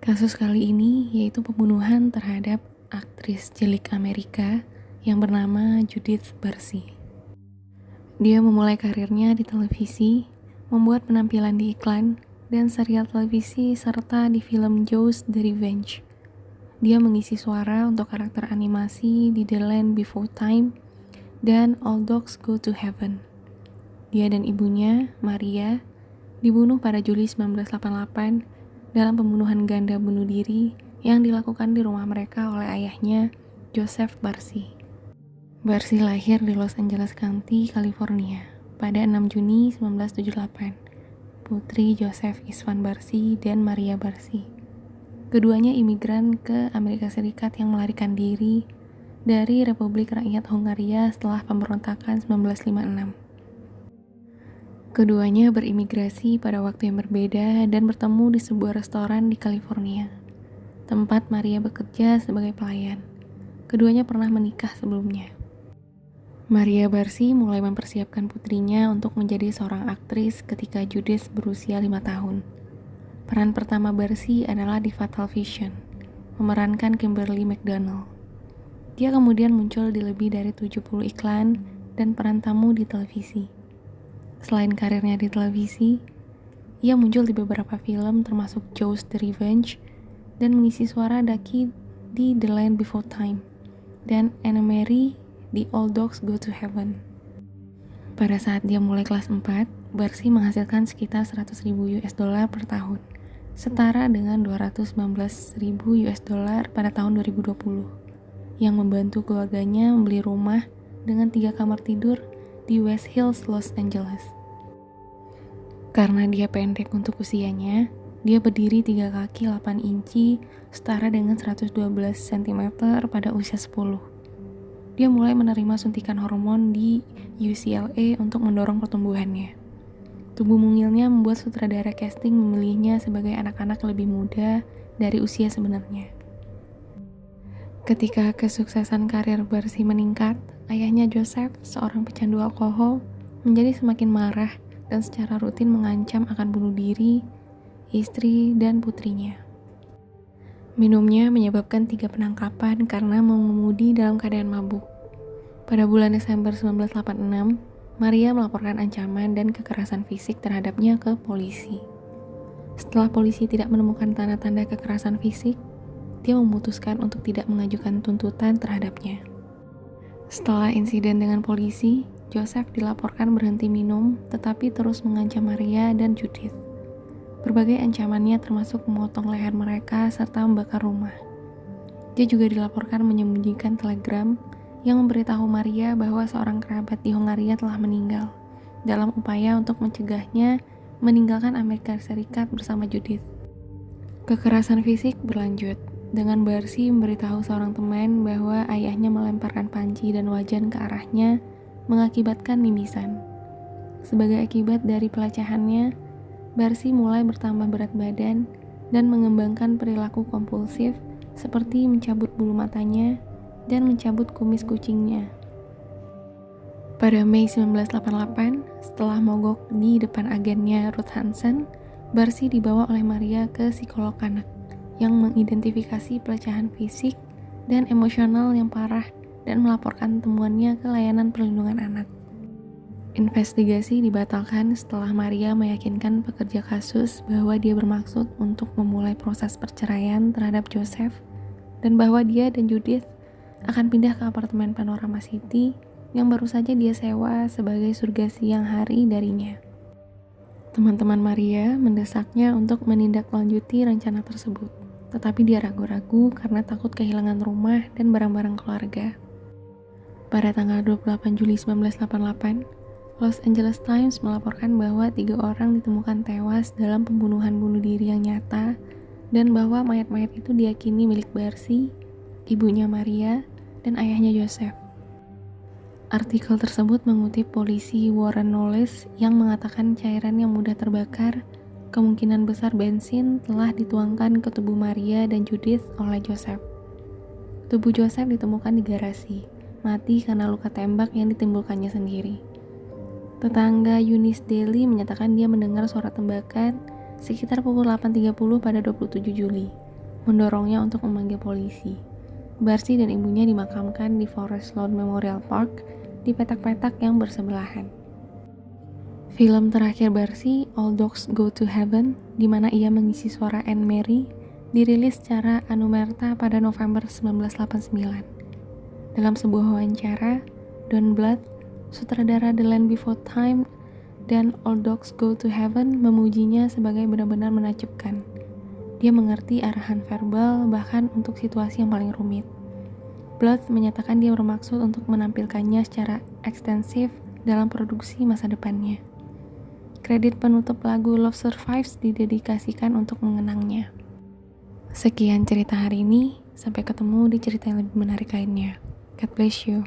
Kasus kali ini yaitu pembunuhan terhadap aktris cilik Amerika yang bernama Judith Barsi. Dia memulai karirnya di televisi, membuat penampilan di iklan, dan serial televisi serta di film Jaws The Revenge. Dia mengisi suara untuk karakter animasi di The Land Before Time dan All Dogs Go to Heaven. Dia dan ibunya, Maria, dibunuh pada Juli 1988 dalam pembunuhan ganda bunuh diri yang dilakukan di rumah mereka oleh ayahnya, Joseph Barsi. Barsi lahir di Los Angeles County, California pada 6 Juni 1978, putri Joseph Isvan Barsi dan Maria Barsi. Keduanya imigran ke Amerika Serikat yang melarikan diri dari Republik Rakyat Hongaria setelah pemberontakan 1956. Keduanya berimigrasi pada waktu yang berbeda dan bertemu di sebuah restoran di California, tempat Maria bekerja sebagai pelayan. Keduanya pernah menikah sebelumnya. Maria Barsi mulai mempersiapkan putrinya untuk menjadi seorang aktris ketika Judith berusia 5 tahun. Peran pertama Barsi adalah di Fatal Vision, memerankan Kimberly McDonald. Dia kemudian muncul di lebih dari 70 iklan dan peran tamu di televisi. Selain karirnya di televisi, ia muncul di beberapa film termasuk Jaws The Revenge dan mengisi suara Ducky di The Land Before Time dan Anna Mary di All Dogs Go to Heaven. Pada saat dia mulai kelas 4, Barsi menghasilkan sekitar $100,000 per tahun, setara dengan $219,000 pada tahun 2020, yang membantu keluarganya membeli rumah dengan 3 kamar tidur di West Hills, Los Angeles. Karena dia pendek untuk usianya, dia berdiri 3 kaki 8 inci setara dengan 112 cm pada usia 10. Dia mulai menerima suntikan hormon di UCLA untuk mendorong pertumbuhannya. Tubuh mungilnya membuat sutradara casting memilihnya sebagai anak-anak lebih muda dari usia sebenarnya. Ketika kesuksesan karir Barsi meningkat, ayahnya Joseph, seorang pecandu alkohol, menjadi semakin marah dan secara rutin mengancam akan bunuh diri, istri, dan putrinya. Minumnya menyebabkan 3 penangkapan karena mengemudi dalam keadaan mabuk. Pada bulan Desember 1986, Maria melaporkan ancaman dan kekerasan fisik terhadapnya ke polisi. Setelah polisi tidak menemukan tanda-tanda kekerasan fisik, dia memutuskan untuk tidak mengajukan tuntutan terhadapnya. Setelah insiden dengan polisi, Joseph dilaporkan berhenti minum tetapi terus mengancam Maria dan Judith. Berbagai ancamannya termasuk memotong leher mereka serta membakar rumah. Dia juga dilaporkan menyembunyikan telegram yang memberitahu Maria bahwa seorang kerabat di Hongaria telah meninggal, dalam upaya untuk mencegahnya meninggalkan Amerika Serikat bersama Judith. Kekerasan fisik berlanjut, dengan Barsi memberitahu seorang teman bahwa ayahnya melemparkan panci dan wajan ke arahnya, mengakibatkan mimisan. Sebagai akibat dari pelecehannya, Barsi mulai bertambah berat badan dan mengembangkan perilaku kompulsif seperti mencabut bulu matanya dan mencabut kumis kucingnya. Pada Mei 1988, setelah mogok di depan agennya Ruth Hansen, Barsi dibawa oleh Maria ke psikolog anak yang mengidentifikasi pelecehan fisik dan emosional yang parah dan melaporkan temuannya ke layanan perlindungan anak. Investigasi dibatalkan setelah Maria meyakinkan pekerja kasus bahwa dia bermaksud untuk memulai proses perceraian terhadap Joseph dan bahwa dia dan Judith akan pindah ke apartemen Panorama City yang baru saja dia sewa sebagai surga siang hari darinya. Teman-teman Maria mendesaknya untuk menindaklanjuti rencana tersebut, tetapi dia ragu-ragu karena takut kehilangan rumah dan barang-barang keluarga. Pada tanggal 28 Juli 1988, Los Angeles Times melaporkan bahwa 3 orang ditemukan tewas dalam pembunuhan bunuh diri yang nyata dan bahwa mayat-mayat itu diyakini milik Barsi, ibunya Maria, dan ayahnya Joseph. Artikel tersebut mengutip polisi Warren Knowles yang mengatakan cairan yang mudah terbakar, kemungkinan besar bensin, telah dituangkan ke tubuh Maria dan Judith oleh Joseph. Tubuh Joseph ditemukan di garasi, mati karena luka tembak yang ditimbulkannya sendiri. Tetangga Eunice Daly menyatakan dia mendengar suara tembakan sekitar pukul 8.30 pada 27 Juli, mendorongnya untuk memanggil polisi. Barsi dan ibunya dimakamkan di Forest Lawn Memorial Park di petak-petak yang bersebelahan. Film terakhir Barsi, All Dogs Go to Heaven, di mana ia mengisi suara Anne Mary, dirilis secara anumerta pada November 1989. Dalam sebuah wawancara, Don Bluth, sutradara The Land Before Time dan All Dogs Go to Heaven, memujinya sebagai benar-benar menakjubkan. Dia mengerti arahan verbal bahkan untuk situasi yang paling rumit. Bluth menyatakan dia bermaksud untuk menampilkannya secara ekstensif dalam produksi masa depannya. Kredit penutup lagu Love Survives didedikasikan untuk mengenangnya. Sekian cerita hari ini, sampai ketemu di cerita yang lebih menarik lainnya. God bless you.